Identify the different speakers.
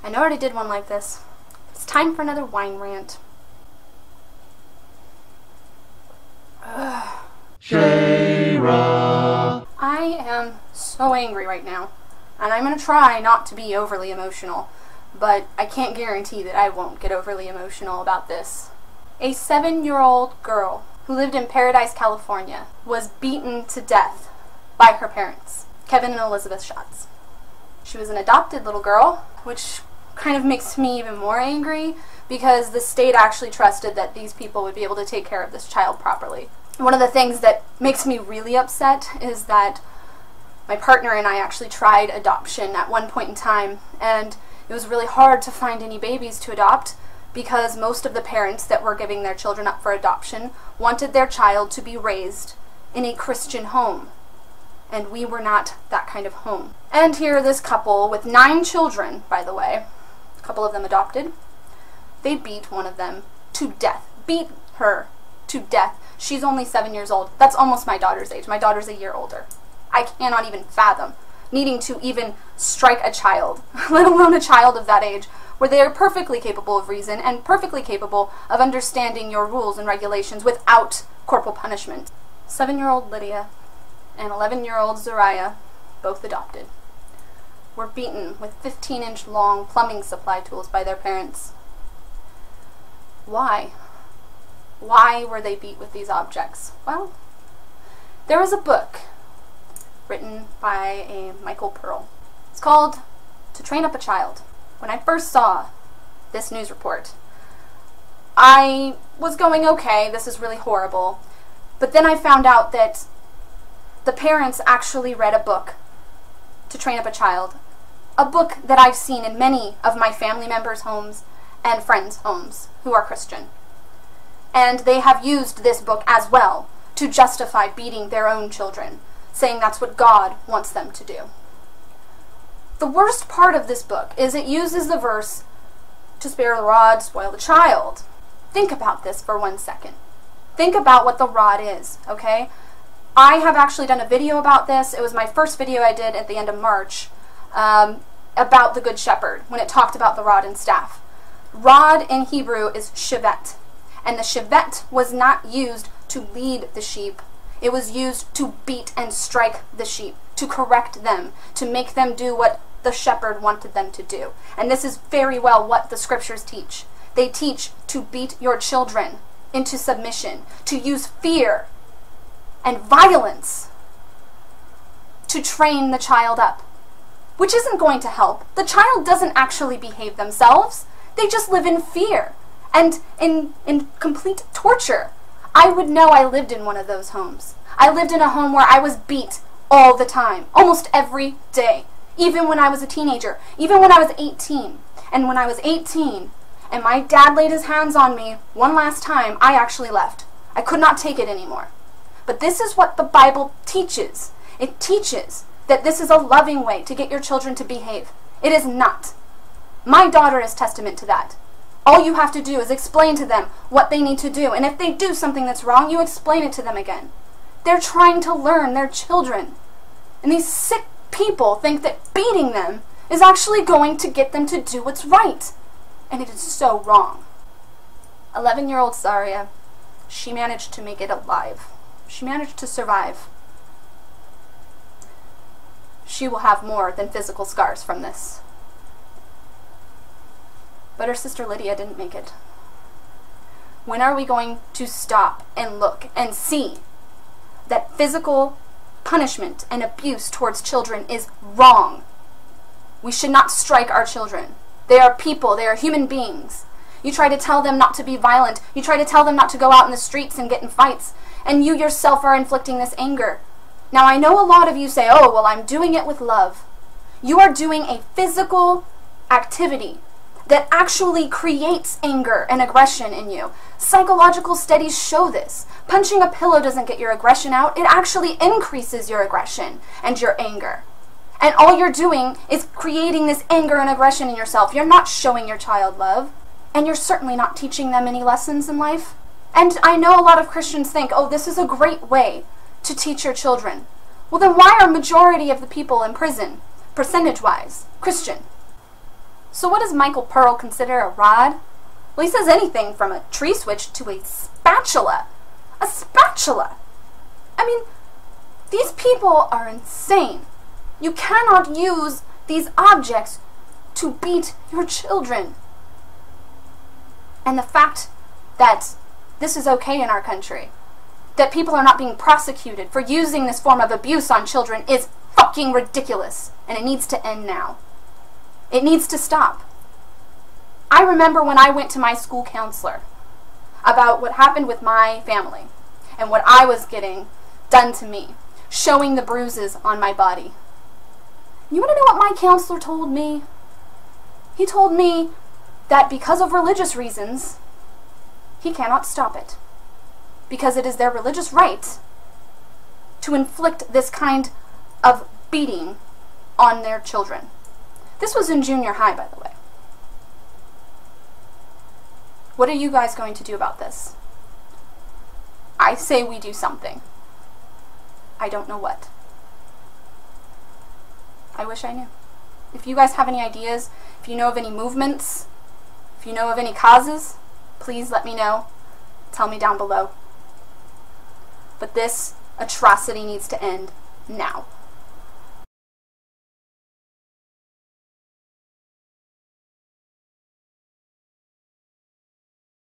Speaker 1: I know I already did one like this. It's time for another wine rant.
Speaker 2: Shara.
Speaker 1: I am so angry right now, and I'm going to try not to be overly emotional, but I can't guarantee that I won't get overly emotional about this. A 7-year-old girl who lived in Paradise, California, was beaten to death by her parents, Kevin and Elizabeth Schatz. She was an adopted little girl, which kind of makes me even more angry because the state actually trusted that these people would be able to take care of this child properly. One of the things that makes me really upset is that my partner and I actually tried adoption at one point in time, and it was really hard to find any babies to adopt because most of the parents that were giving their children up for adoption wanted their child to be raised in a Christian home, and we were not that kind of home. And here this couple with 9 children, by the way, a couple of them adopted, they beat one of them to death. Beat her to death. She's only 7 years old. That's almost my daughter's age. My daughter's a year older. I cannot even fathom needing to even strike a child, let alone a child of that age, where they are perfectly capable of reason and perfectly capable of understanding your rules and regulations without corporal punishment. 7-year-old Lydia and 11-year-old Zariah, both adopted, were beaten with 15-inch long plumbing supply tools by their parents. Why? Why were they beat with these objects? Well, there was a book written by a Michael Pearl. It's called To Train Up a Child. When I first saw this news report, I was going, okay, this is really horrible. But then I found out that the parents actually read a book, To Train Up a Child. A book that I've seen in many of my family members' homes and friends' homes who are Christian. And they have used this book as well to justify beating their own children, saying that's what God wants them to do. The worst part of this book is it uses the verse, to spare the rod, spoil the child. Think about this for 1 second. Think about what the rod is, okay? I have actually done a video about this. It was my first video I did at the end of March about the Good Shepherd, when it talked about the rod and staff. Rod in Hebrew is shevet, and the shevet was not used to lead the sheep. It was used to beat and strike the sheep, to correct them, to make them do what the shepherd wanted them to do. And this is very well what the scriptures teach. They teach to beat your children into submission, to use fear and violence to train the child up, which isn't going to help. The child doesn't actually behave themselves. They just live in fear and in complete torture. I would know I lived in one of those homes. I lived in a home where I was beat all the time, almost every day, even when I was a teenager, even when I was 18. And when I was 18 and my dad laid his hands on me one last time, I actually left. I could not take it anymore. But this is what the Bible teaches. It teaches that this is a loving way to get your children to behave. It is not. My daughter is testament to that. All you have to do is explain to them what they need to do, and if they do something that's wrong, you explain it to them again. They're trying to learn, they're children. And these sick people think that beating them is actually going to get them to do what's right. And it is so wrong. 11-year-old Zariah, she managed to make it alive. She managed to survive. She will have more than physical scars from this. But her sister Lydia didn't make it. When are we going to stop and look and see that physical punishment and abuse towards children is wrong? We should not strike our children. They are people. They are human beings. You try to tell them not to be violent. You try to tell them not to go out in the streets and get in fights. And you yourself are inflicting this anger. Now, I know a lot of you say, oh, well, I'm doing it with love. You are doing a physical activity that actually creates anger and aggression in you. Psychological studies show this. Punching a pillow doesn't get your aggression out. It actually increases your aggression and your anger. And all you're doing is creating this anger and aggression in yourself. You're not showing your child love. And you're certainly not teaching them any lessons in life. And I know a lot of Christians think, oh, this is a great way to teach your children. Well, then why are majority of the people in prison, percentage-wise, Christian? So what does Michael Pearl consider a rod? Well, he says anything from a tree switch to a spatula. A spatula! I mean, these people are insane. You cannot use these objects to beat your children. And the fact that this is okay in our country, that people are not being prosecuted for using this form of abuse on children, is fucking ridiculous. And it needs to end now. It needs to stop. I remember when I went to my school counselor about what happened with my family and what I was getting done to me, showing the bruises on my body. You want to know what my counselor told me? He told me that because of religious reasons, he cannot stop it. Because it is their religious right to inflict this kind of beating on their children. This was in junior high, by the way. What are you guys going to do about this? I say we do something. I don't know what. I wish I knew. If you guys have any ideas, if you know of any movements, if you know of any causes, please let me know. Tell me down below. But this atrocity needs to end now.